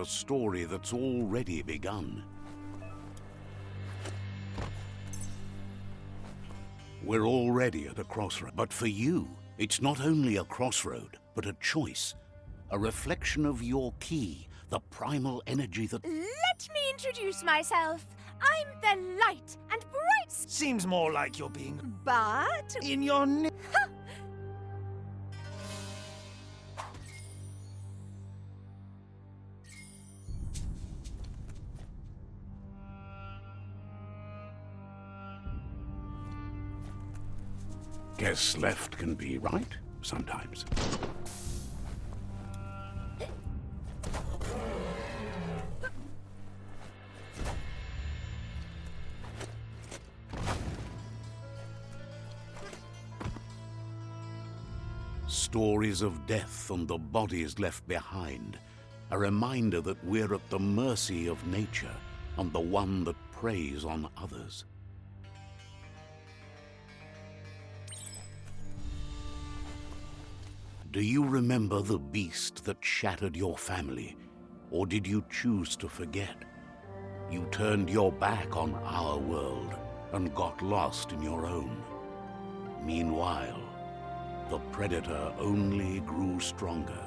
a story that's already begun. We're already at a crossroad. But for you, it's not only a crossroad, but a choice. A reflection of your key, the primal energy that... Let me introduce myself. I'm the light and bright... Seems more like you're being... But... in your... Guess left can be right, sometimes. Stories of death and the bodies left behind. A reminder that we're at the mercy of nature and the one that preys on others. Do you remember the beast that shattered your family? Or did you choose to forget? You turned your back on our world and got lost in your own. Meanwhile, the predator only grew stronger.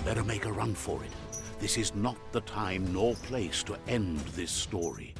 Better make a run for it. This is not the time nor place to end this story.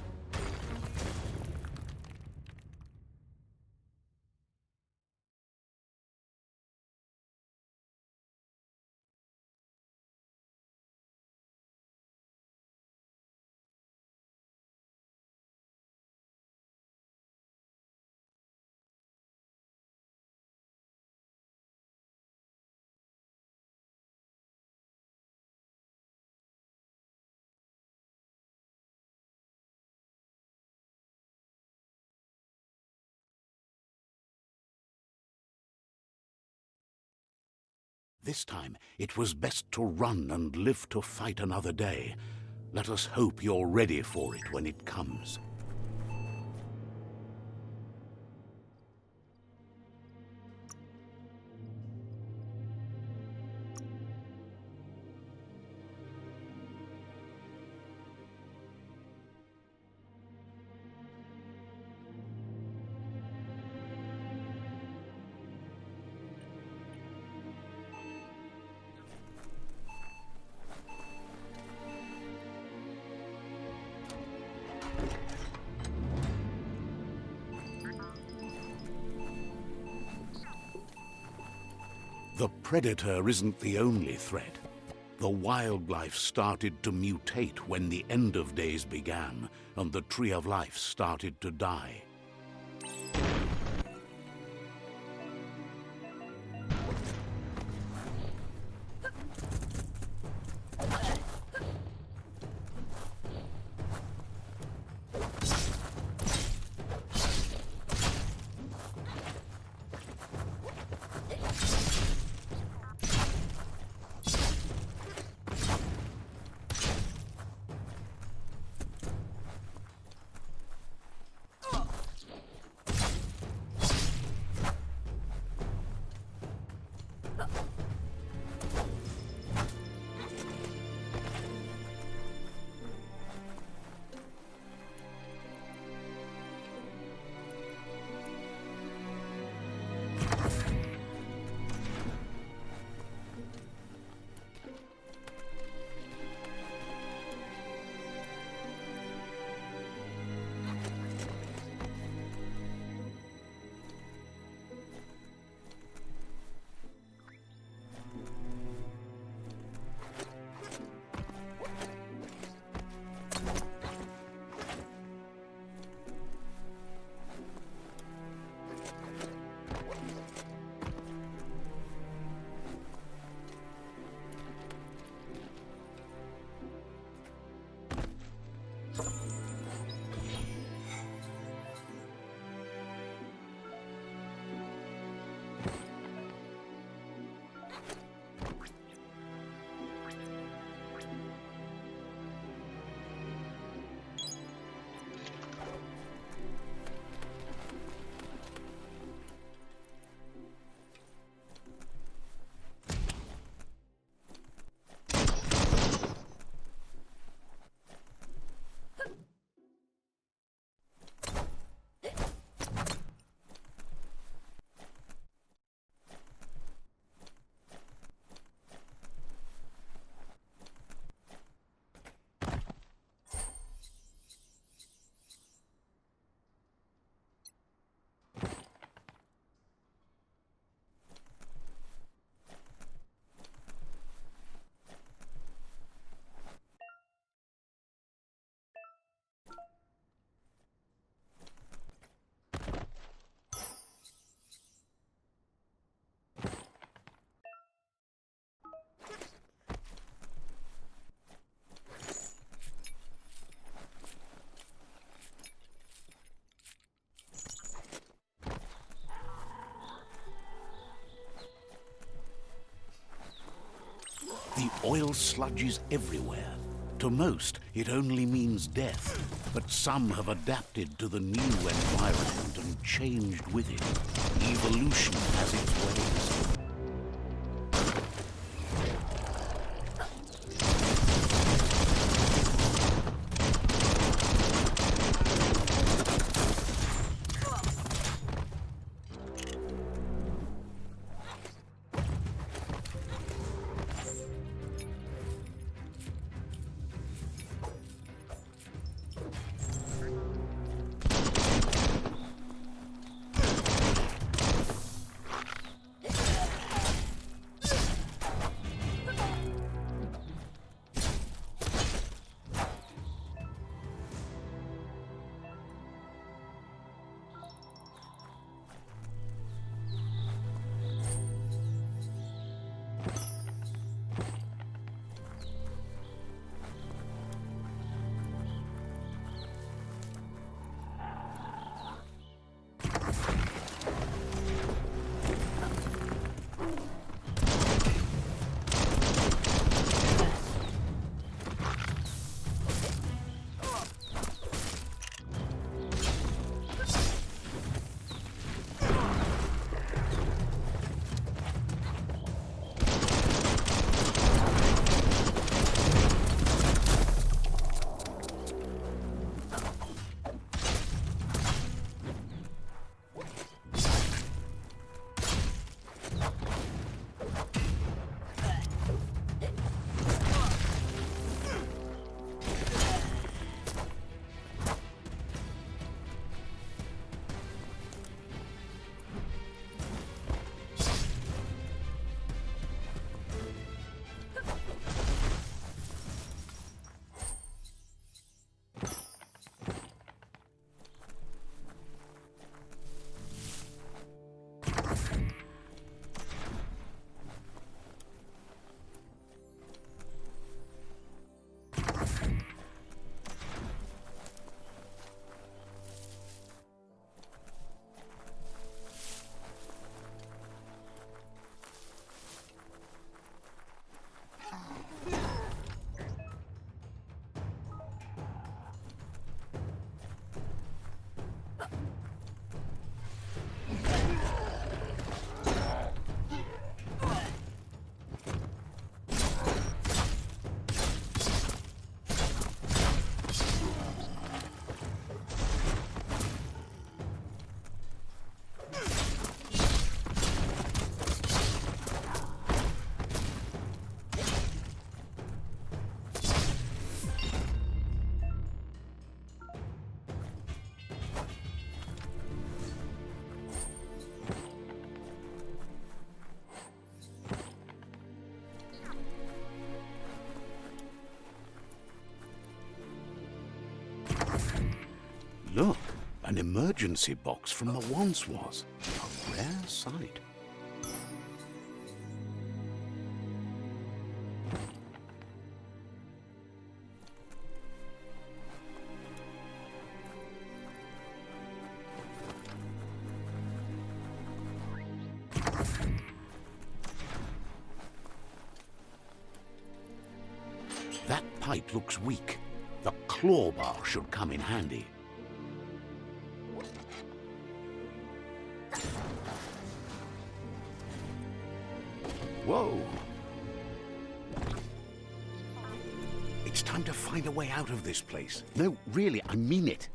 This time, it was best to run and live to fight another day. Let us hope you're ready for it when it comes. The predator isn't the only threat. The wildlife started to mutate when the end of days began, and the tree of life started to die. Oil sludges everywhere. To most, it only means death, but some have adapted to the new environment and changed with it. Evolution has its ways. Look, an emergency box from the once was. A rare sight. That pipe looks weak. The claw bar should come in handy. Whoa! It's time to find a way out of this place. No, really, I mean it.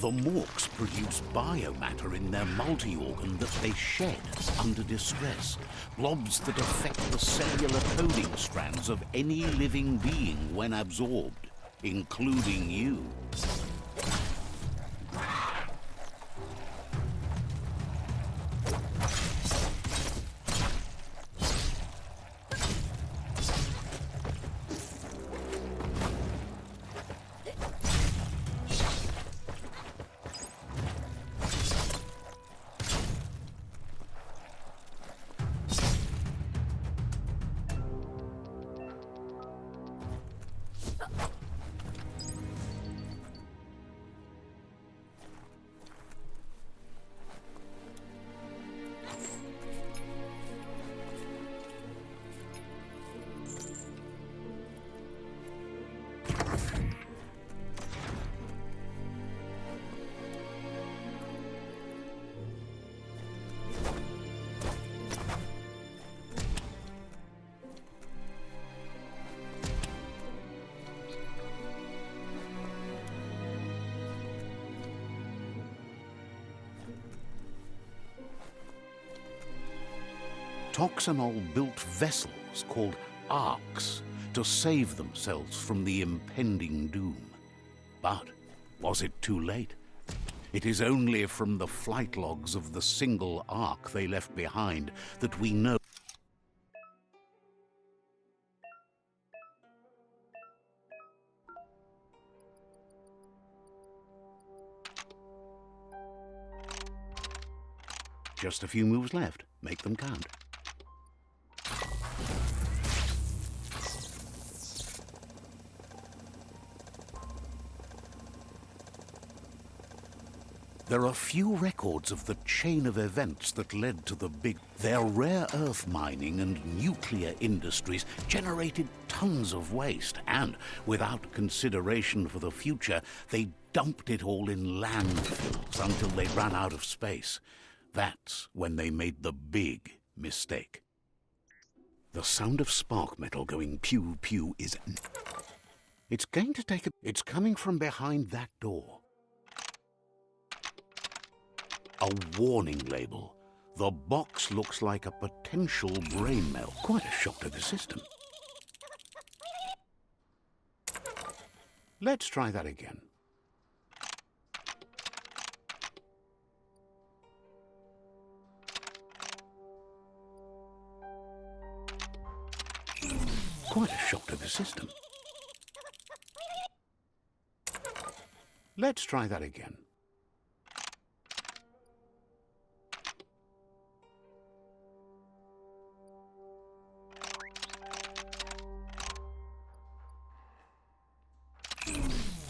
The morks produce biomatter in their multi-organ that they shed under distress. Blobs that affect the cellular coding strands of any living being when absorbed, including you. Toxanol built vessels called arks to save themselves from the impending doom. But was it too late? It is only from the flight logs of the single ark they left behind that we know. Just a few moves left. Make them count. There are few records of the chain of events that led to the big. Their rare earth mining and nuclear industries generated tons of waste, and without consideration for the future, they dumped it all in landfills until they ran out of space. That's when they made the big mistake. The sound of spark metal going pew pew is... It's going to take a... It's coming from behind that door. A warning label. The box looks like a potential brain melt. Quite a shock to the system. Let's try that again. Quite a shock to the system. Let's try that again.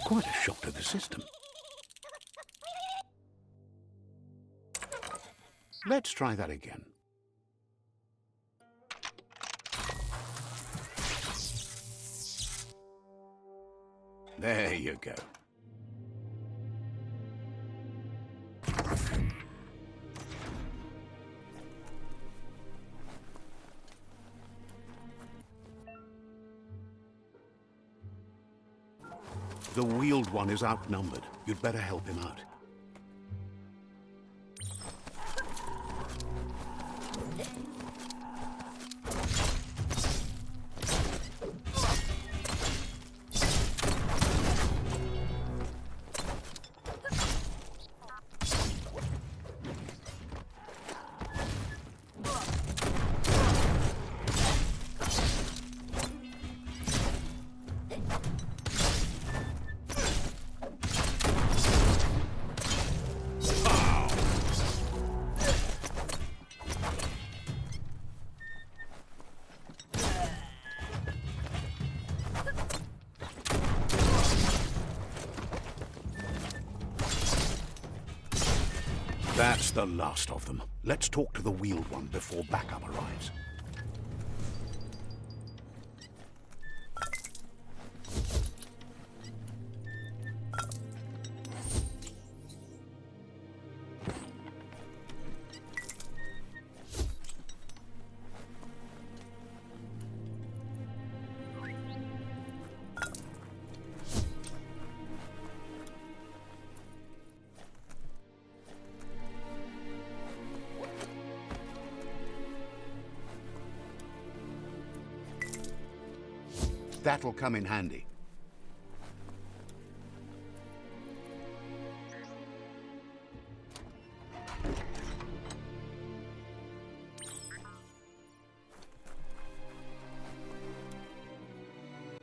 Quite a shock to the system. Let's try that again. There you go. The wheeled one is outnumbered. You'd better help him out. That's the last of them. Let's talk to the wheeled one before backup arrives. That'll come in handy.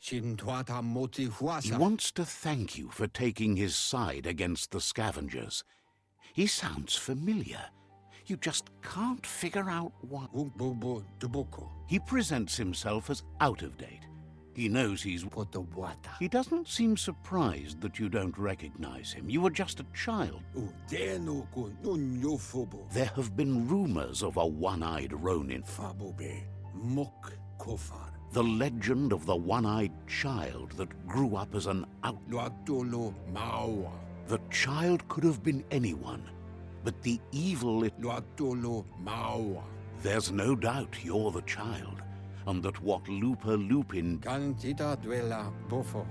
He wants to thank you for taking his side against the scavengers. He sounds familiar. You just can't figure out why. He presents himself as out of date. He knows he's... He doesn't seem surprised that you don't recognize him. You were just a child. There have been rumors of a one-eyed Ronin. The legend of the one-eyed child that grew up as an out... The child could have been anyone, but the evil it... There's no doubt you're the child, and that what Lupa Lupin...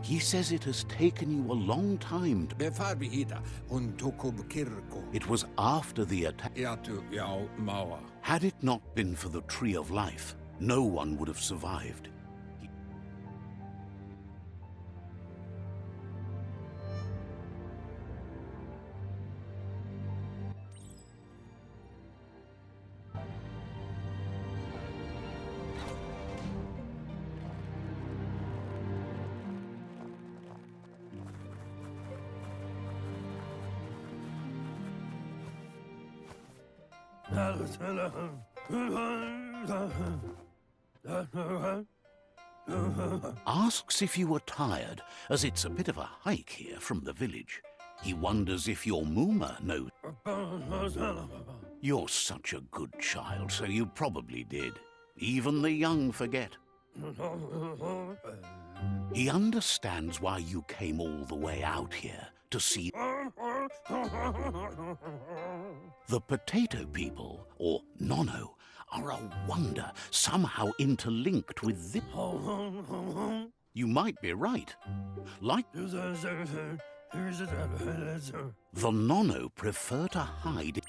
He says it has taken you a long time to... It was after the attack. Had it not been for the Tree of Life, no one would have survived. Asks if you were tired, as it's a bit of a hike here from the village. He wonders if your Mooma knows. You're such a good child, so you probably did. Even the young forget. He understands why you came all the way out here to see. The potato people, or Nono, are a wonder, somehow interlinked with this. You might be right. Like the Nono prefer to hide.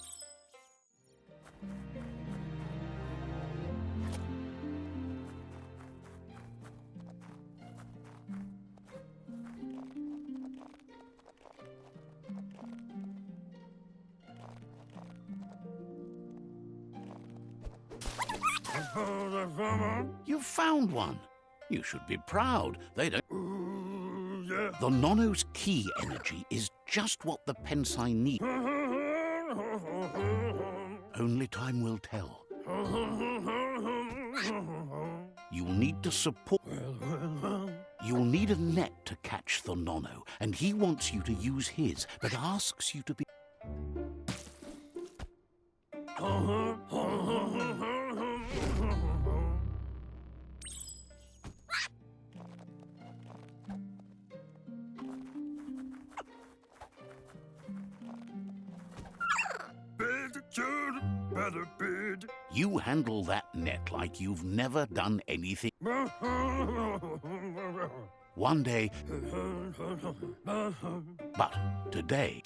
You found one. You should be proud. They don't... The Nono's key energy is just what the Pensai need. Only time will tell. You'll need to support... You'll need a net to catch the Nono, and he wants you to use his, but asks you to be... You handle that net like you've never done anything. One day... But today...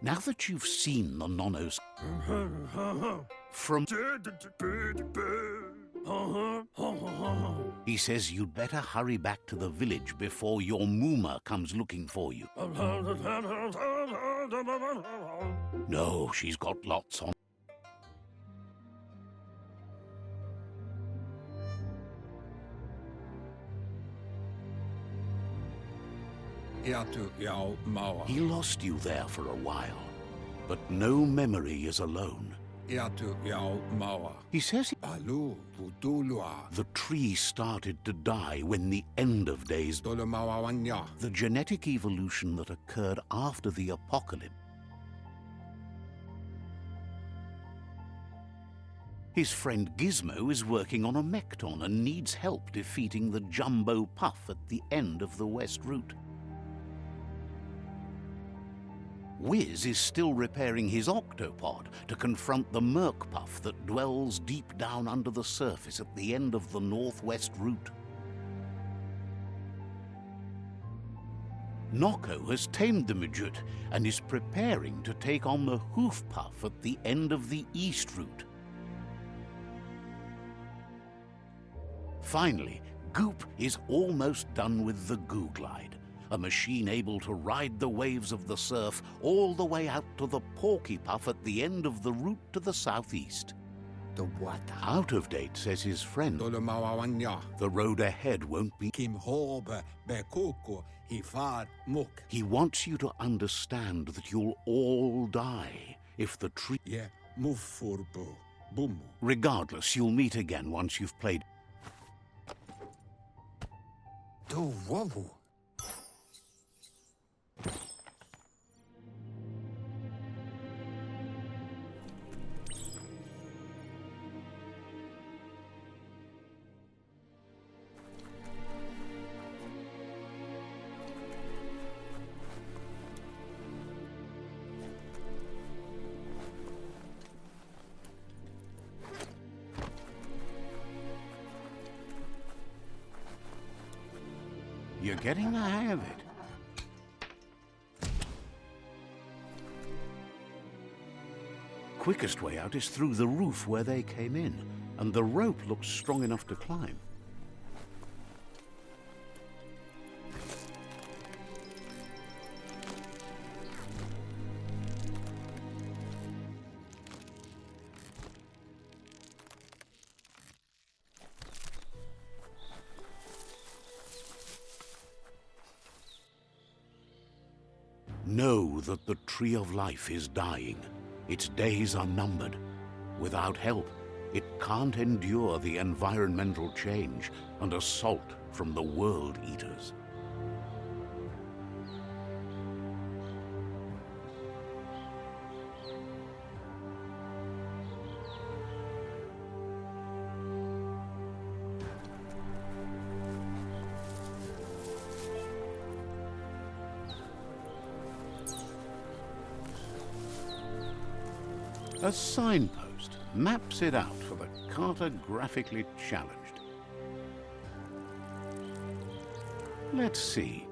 Now that you've seen the Nonos from... He says you'd better hurry back to the village before your Mooma comes looking for you. No, she's got lots on. He lost you there for a while, but no memory is alone. He says the tree started to die when the end of days, the genetic evolution that occurred after the apocalypse. His friend Gizmo is working on a Mekton and needs help defeating the Jumbo Puff at the end of the West Route. Wiz is still repairing his octopod to confront the murk-puff that dwells deep down under the surface at the end of the northwest route. Nocco has tamed the midget and is preparing to take on the hoof-puff at the end of the east route. Finally, Goop is almost done with the Goo Glide, a machine able to ride the waves of the surf all the way out to the Porky Puff at the end of the route to the southeast. Out of date, says his friend. The road ahead won't be. He wants you to understand that you'll all die if the tree. Regardless, you'll meet again once you've played. You're getting the hang of it. Quickest way out is through the roof where they came in, and the rope looks strong enough to climb. Know that the Tree of Life is dying. Its days are numbered. Without help, it can't endure the environmental change and assault from the World Eaters. A signpost maps it out for the cartographically challenged. Let's see.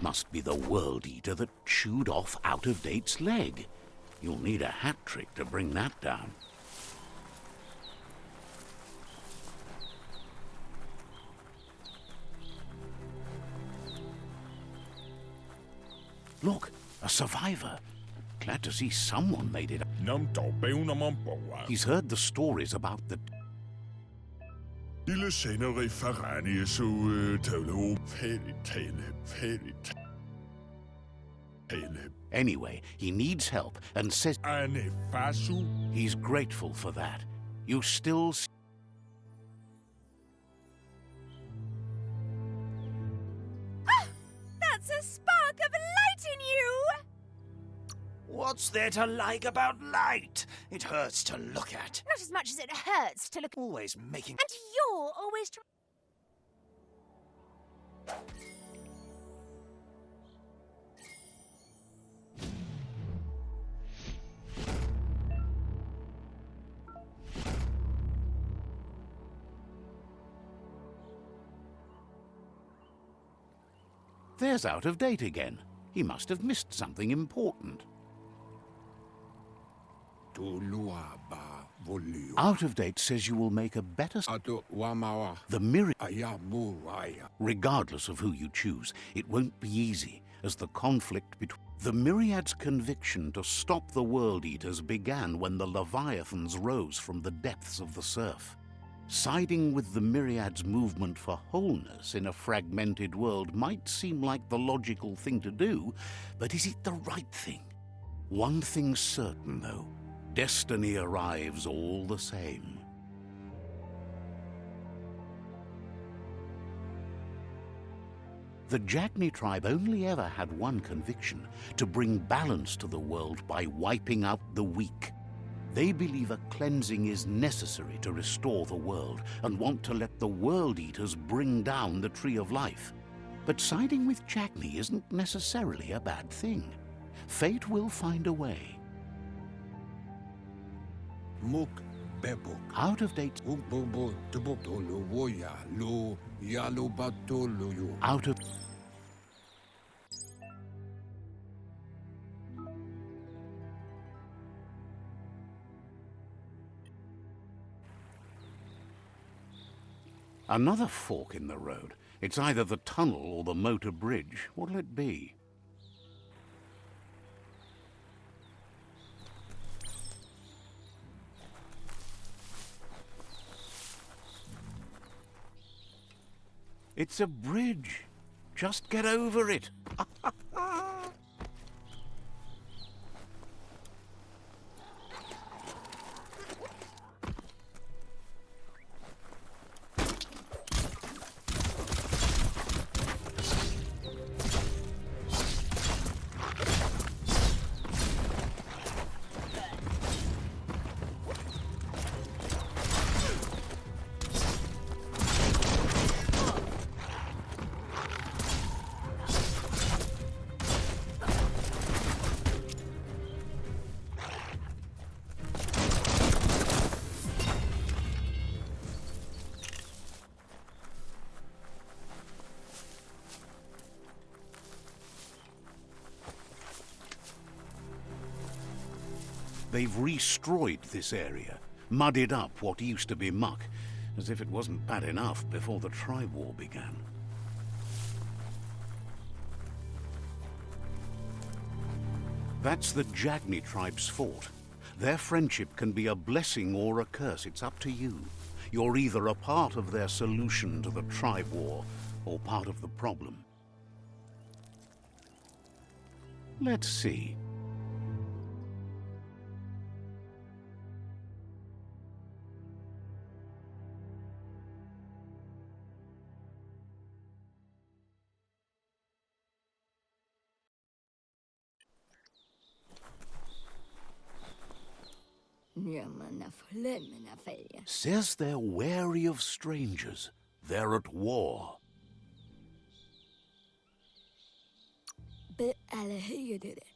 Must be the World Eater that chewed off Out of Date's leg. You'll need a hat trick to bring that down. Look, a survivor. Glad to see someone made it. He's heard the stories about the... Anyway, he needs help and says he's grateful for that. You still... Ah, that's a spark of light in you! What's there to like about light? It hurts to look at. Not as much as it hurts to look... Always making... And you're always... There's Out of Date again. He must have missed something important. Out of date says you will make a better... The myriad... Regardless of who you choose, it won't be easy, as the conflict between... The myriad's conviction to stop the world eaters began when the leviathans rose from the depths of the surf. Siding with the myriad's movement for wholeness in a fragmented world might seem like the logical thing to do, but is it the right thing? One thing's certain, though. Destiny arrives all the same. The Jagni tribe only ever had one conviction: to bring balance to the world by wiping out the weak. They believe a cleansing is necessary to restore the world and want to let the world eaters bring down the tree of life. But siding with Jagni isn't necessarily a bad thing. Fate will find a way. Out of date. Out of... Another fork in the road. It's either the tunnel or the motor bridge. What'll it be? It's a bridge. Just get over it. They've restroyed this area, muddied up what used to be muck, as if it wasn't bad enough before the tribe war began. That's the Jagni tribe's fort. Their friendship can be a blessing or a curse. It's up to you. You're either a part of their solution to the tribe war or part of the problem. Let's see. Says they're wary of strangers. They're at war.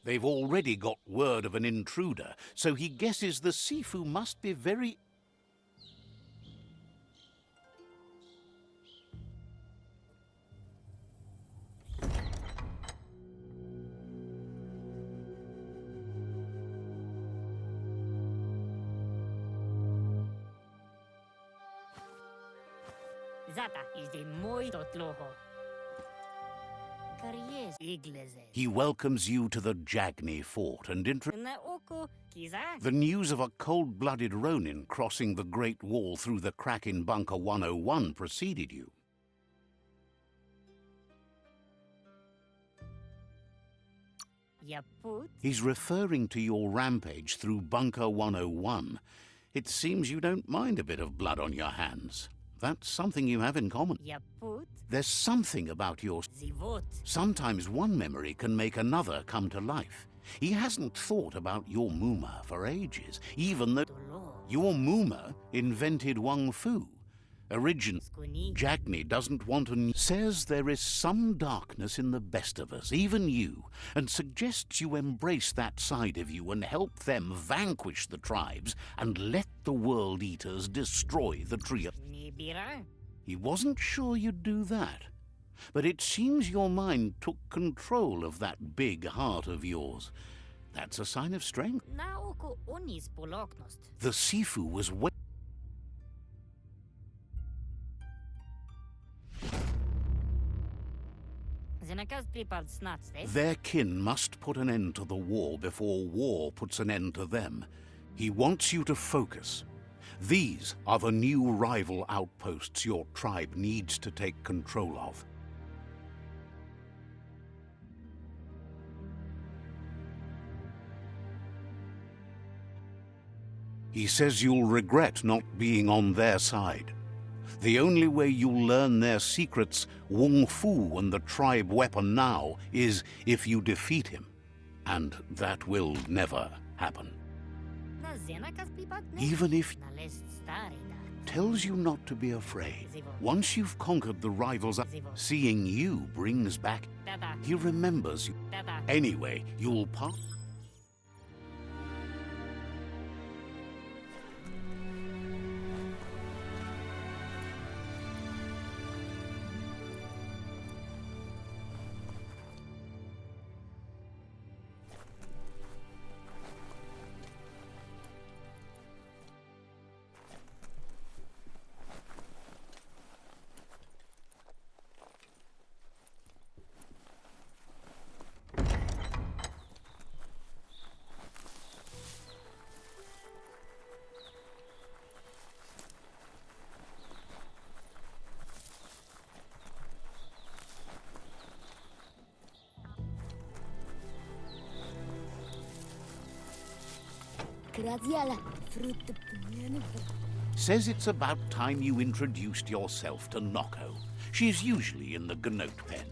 They've already got word of an intruder, so he guesses the Sifu must be very... He welcomes you to the Jagni fort and the news of a cold-blooded Ronin crossing the Great Wall through the crack in Bunker 101 preceded you. He's referring to your rampage through Bunker 101. It seems you don't mind a bit of blood on your hands. That's something you have in common. There's something about your... Sometimes one memory can make another come to life. He hasn't thought about your Muma for ages, even though your Muma invented Wang Fu. Jagni doesn't want to... Says there is some darkness in the best of us, even you, and suggests you embrace that side of you and help them vanquish the tribes and let the world eaters destroy the tree of... He wasn't sure you'd do that. But it seems your mind took control of that big heart of yours. That's a sign of strength. The Sifu was their kin must put an end to the war before war puts an end to them. He wants you to focus. These are the new rival outposts your tribe needs to take control of. He says you'll regret not being on their side. The only way you'll learn their secrets, Wung Fu and the tribe weapon now, is if you defeat him. And that will never happen. Even if tells you not to be afraid. Once you've conquered the rivals, seeing you brings back. He remembers you. Anyway, you'll pass. Says it's about time you introduced yourself to Noko. She's usually in the Gnote pen.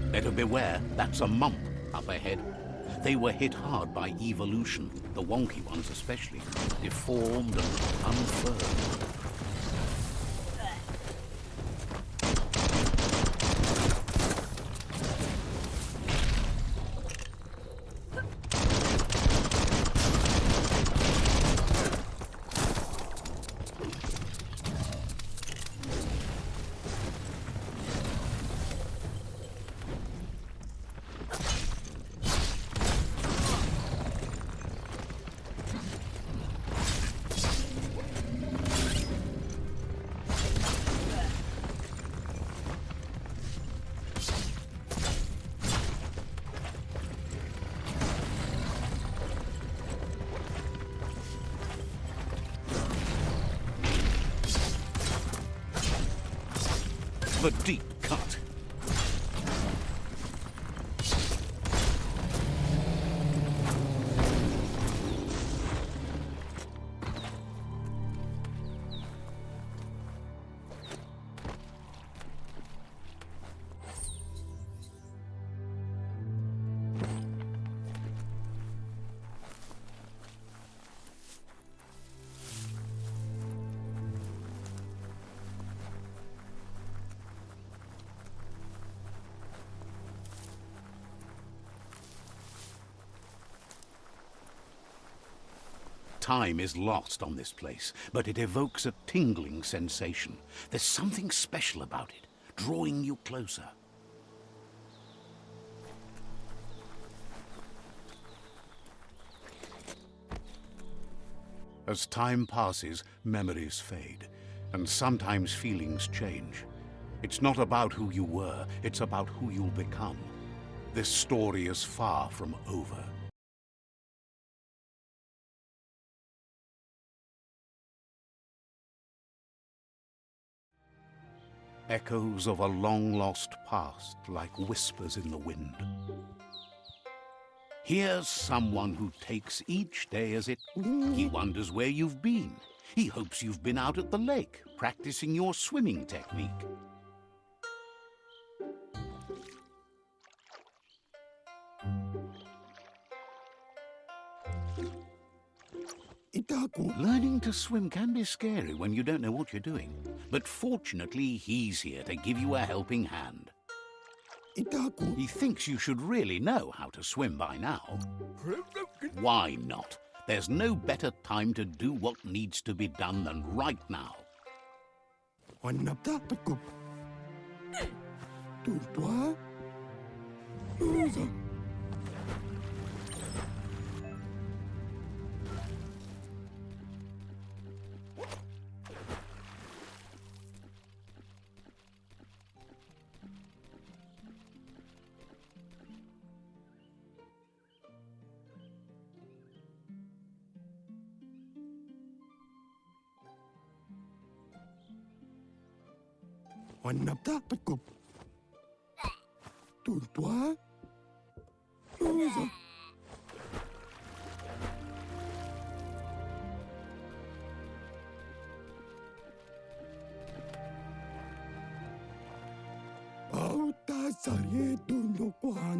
Better beware, that's a mump up ahead. They were hit hard by evolution, the wonky ones especially, deformed and unfurled. The deep cut. Time is lost on this place, but it evokes a tingling sensation. There's something special about it, drawing you closer. As time passes, memories fade, and sometimes feelings change. It's not about who you were, it's about who you'll become. This story is far from over. Echoes of a long-lost past like whispers in the wind. Here's someone who takes each day as it... He wonders where you've been. He hopes you've been out at the lake, practicing your swimming technique. Learning to swim can be scary when you don't know what you're doing. But fortunately, he's here to give you a helping hand. He thinks you should really know how to swim by now. Why not? There's no better time to do what needs to be done than right now.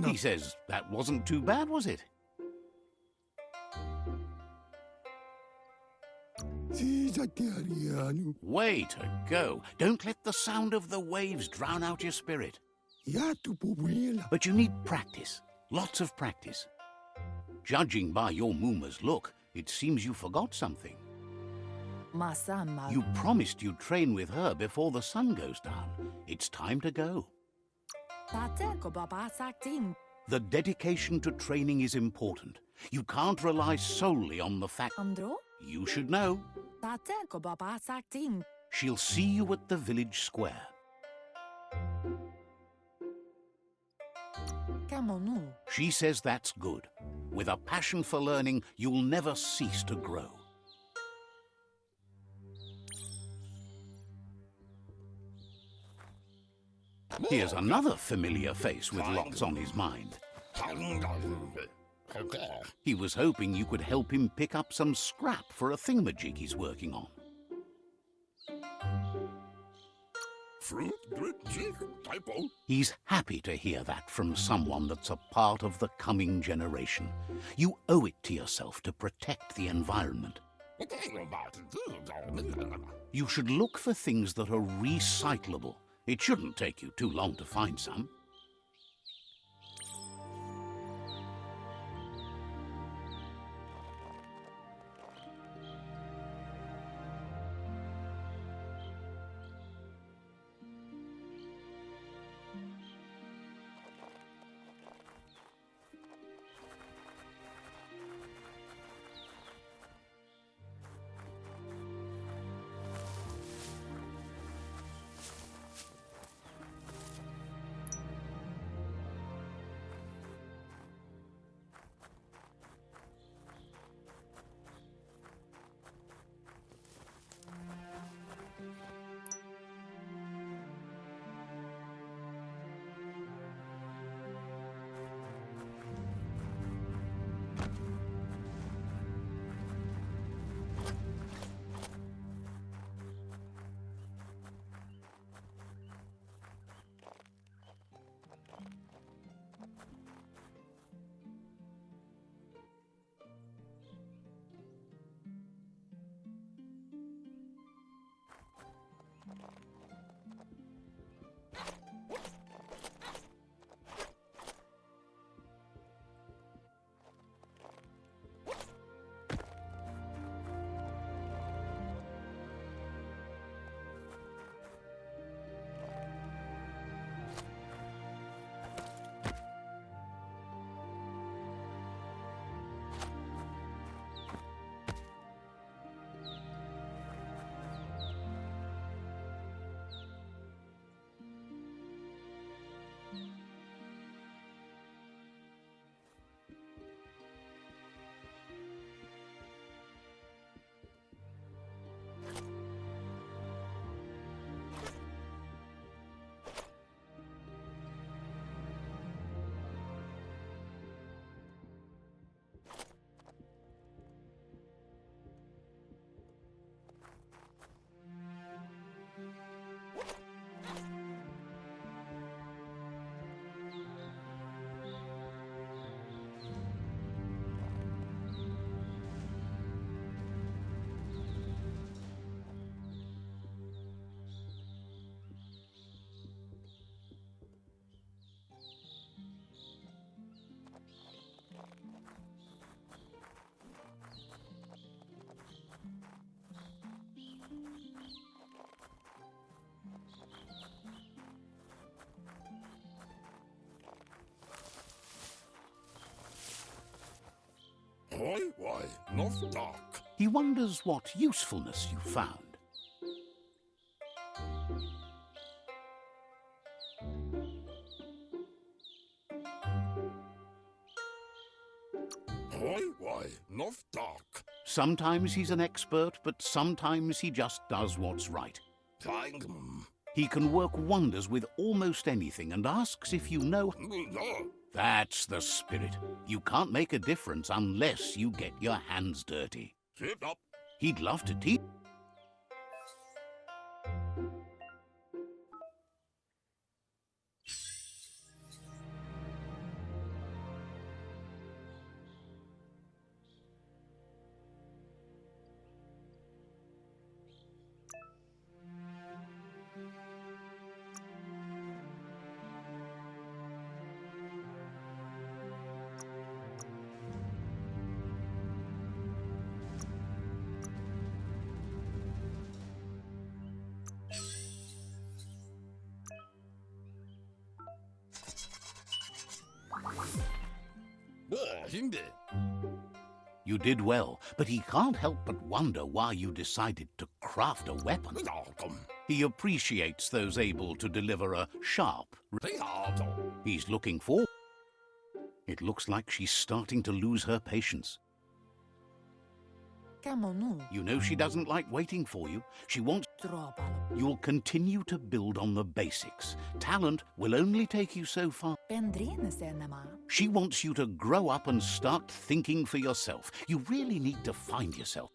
He says that wasn't too bad, was it? Way to go. Don't let the sound of the waves drown out your spirit. But you need practice. Lots of practice. Judging by your Muma's look, it seems you forgot something. You promised you'd train with her before the sun goes down. It's time to go. The dedication to training is important. You can't rely solely on the fact... You should know. She'll see you at the village square. She says that's good. With a passion for learning, you'll never cease to grow. Here's another familiar face with lots on his mind. He was hoping you could help him pick up some scrap for a thingamajig he's working on. He's happy to hear that from someone that's a part of the coming generation. You owe it to yourself to protect the environment. You should look for things that are recyclable. It shouldn't take you too long to find some. Why, not dark. He wonders what usefulness you found. Why, not dark. Sometimes he's an expert, but sometimes he just does what's right. Trying. He can work wonders with almost anything and asks if you know. That's the spirit. You can't make a difference unless you get your hands dirty. Sit up. He'd love to teach. Hindi. You did well, but he can't help but wonder why you decided to craft a weapon. He appreciates those able to deliver a sharp. He's looking for. It looks like she's starting to lose her patience. You know she doesn't like waiting for you. She wants. You'll continue to build on the basics. Talent will only take you so far. She wants you to grow up and start thinking for yourself. You really need to find yourself.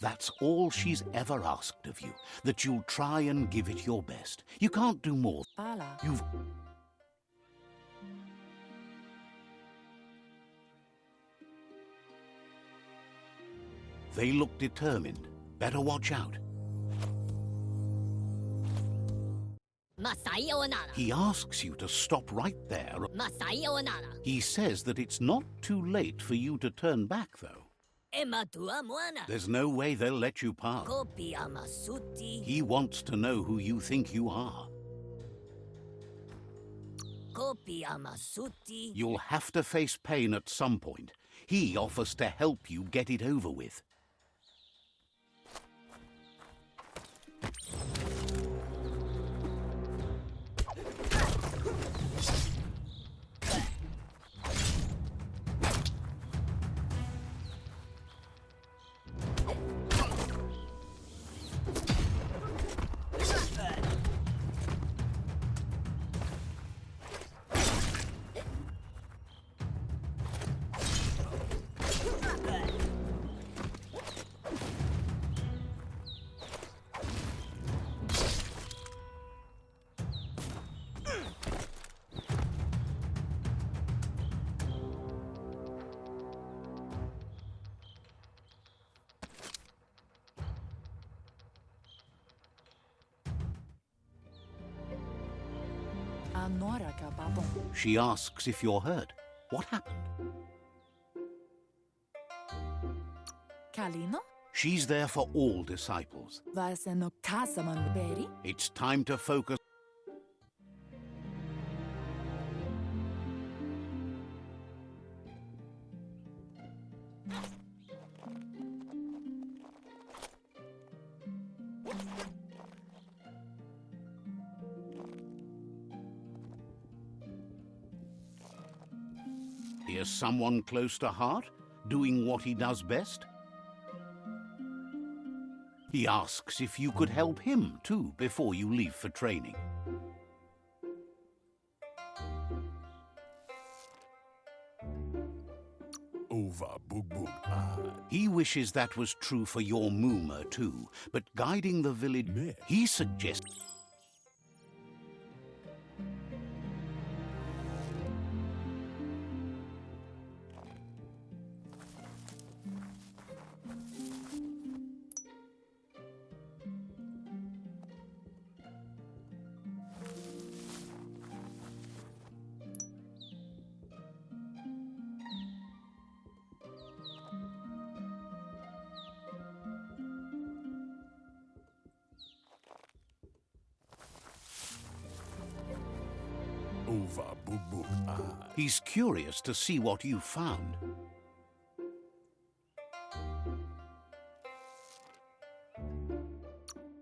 That's all she's ever asked of you, that you'll try and give it your best. You can't do more. You've... They look determined. Better watch out. He asks you to stop right there. He says that it's not too late for you to turn back, though. There's no way they'll let you pass. He wants to know who you think you are. You'll have to face pain at some point. He offers to help you get it over with. She asks if you're hurt. What happened? She's there for all disciples. It's time to focus. Is someone close to heart, doing what he does best? He asks if you could help him, too, before you leave for training. He wishes that was true for your Moomer, too, but guiding the village, he suggests... He's curious to see what you found.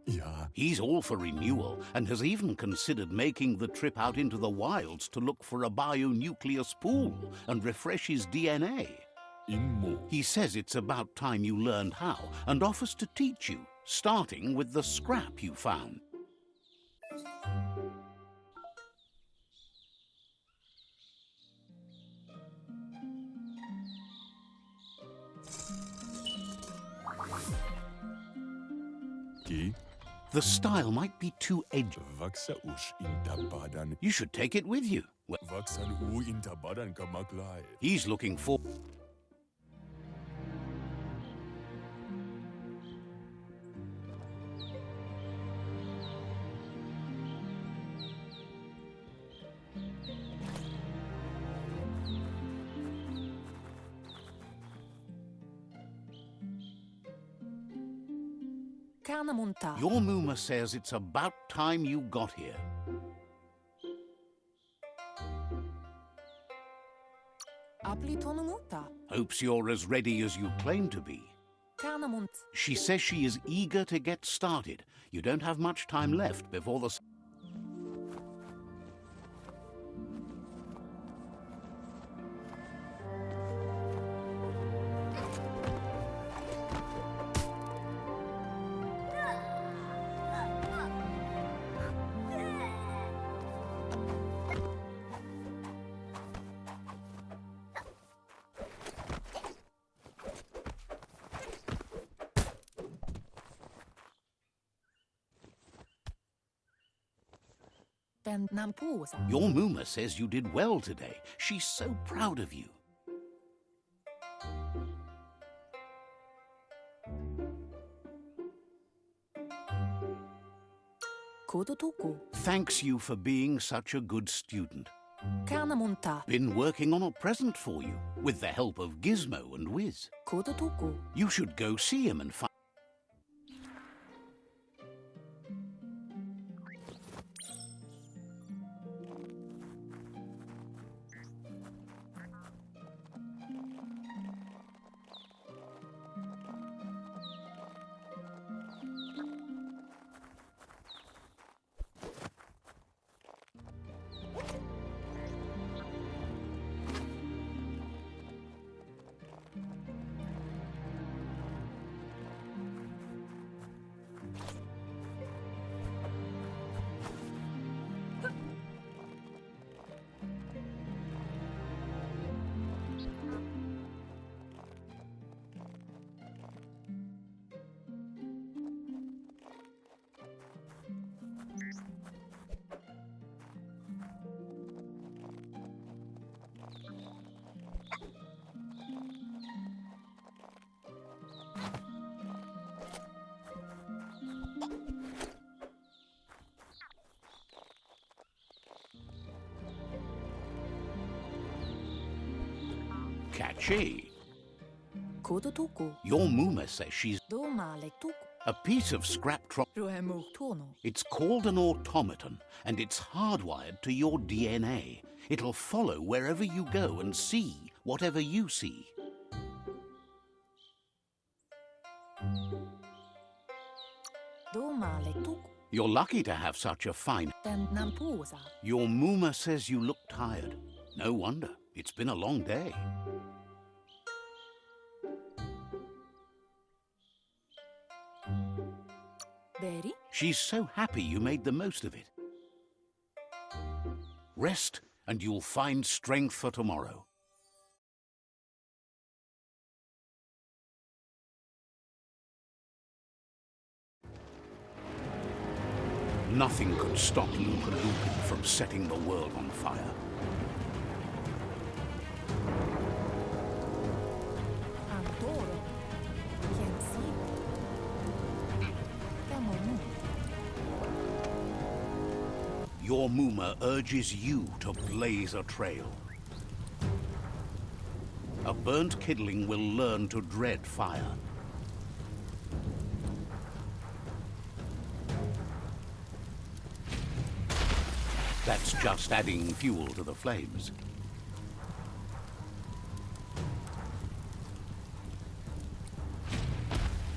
Ja. He's all for renewal and has even considered making the trip out into the wilds to look for a bionucleus pool and refresh his DNA. Immo. He says it's about time you learned how and offers to teach you, starting with the scrap you found. Ki. The style might be too edgy. Vaksa ush intabadan. You should take it with you. Well, Vaksan u intabadan kamaklai. he's looking for... Your Muma says it's about time you got here. Hopes you're as ready as you claim to be. She says she is eager to get started. You don't have much time left before the... Your Muma says you did well today. She's so proud of you. Thanks you for being such a good student. Been working on a present for you, with the help of Gizmo and Wiz. You should go see him and find... Catchy. Your Muma says she's a piece of scrap It's called an automaton, and it's hardwired to your DNA. It'll follow wherever you go and see whatever you see. You're lucky to have such a fine... Your Muma says you look tired. No wonder. It's been a long day. She's so happy you made the most of it. Rest, and you'll find strength for tomorrow. Nothing could stop Loompa Loompa from setting the world on fire. Your Muma urges you to blaze a trail. A burnt kidling will learn to dread fire. That's just adding fuel to the flames.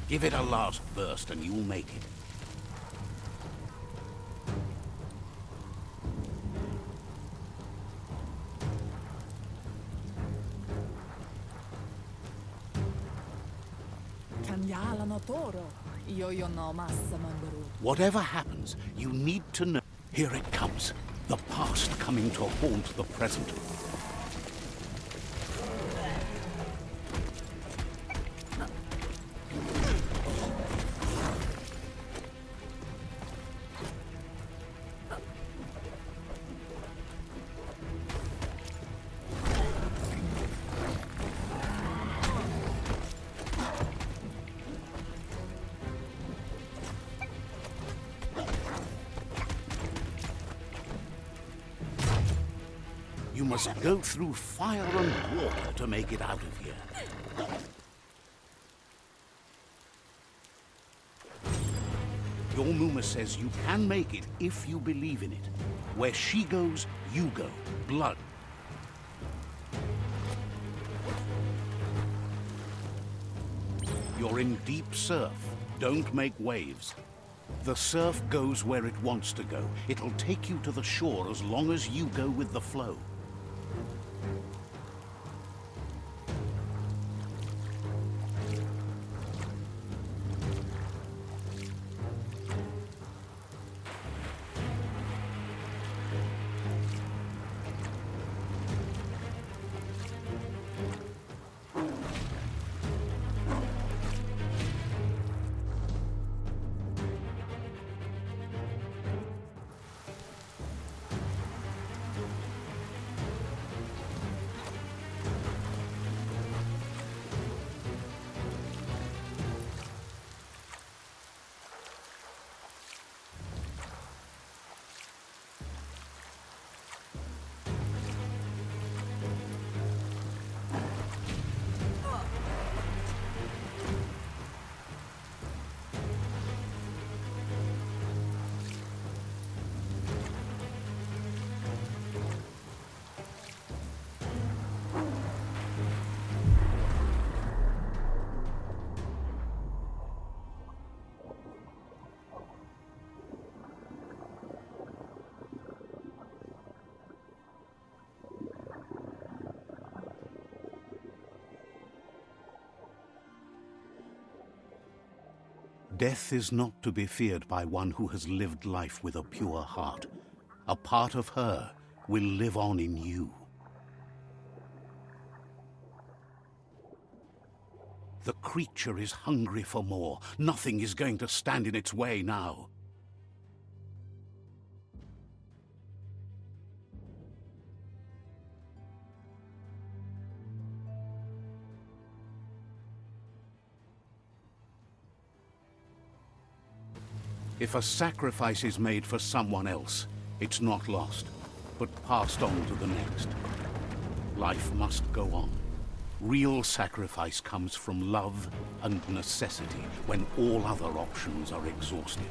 Give it a last burst and you'll make it. Kanyala no toro. Yo no massa mandaru. Whatever happens, you need to know. Here it comes. The past coming to haunt the present. You must go through fire and water to make it out of here. Your Muma says you can make it if you believe in it. Where she goes, you go. Blood. You're in deep surf. Don't make waves. The surf goes where it wants to go. It'll take you to the shore as long as you go with the flow. Death is not to be feared by one who has lived life with a pure heart. A part of her will live on in you. The creature is hungry for more. Nothing is going to stand in its way now. If a sacrifice is made for someone else, it's not lost, but passed on to the next. Life must go on. Real sacrifice comes from love and necessity when all other options are exhausted.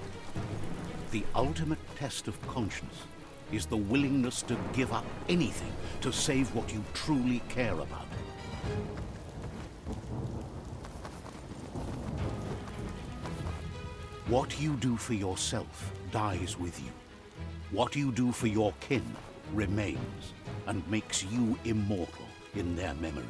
The ultimate test of conscience is the willingness to give up anything to save what you truly care about. What you do for yourself dies with you. What you do for your kin remains and makes you immortal in their memory.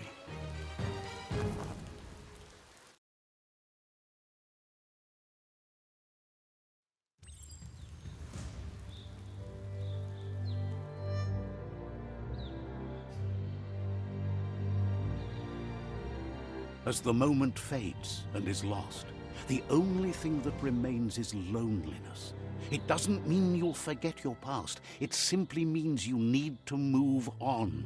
As the moment fades and is lost, the only thing that remains is loneliness. It doesn't mean you'll forget your past. It simply means you need to move on.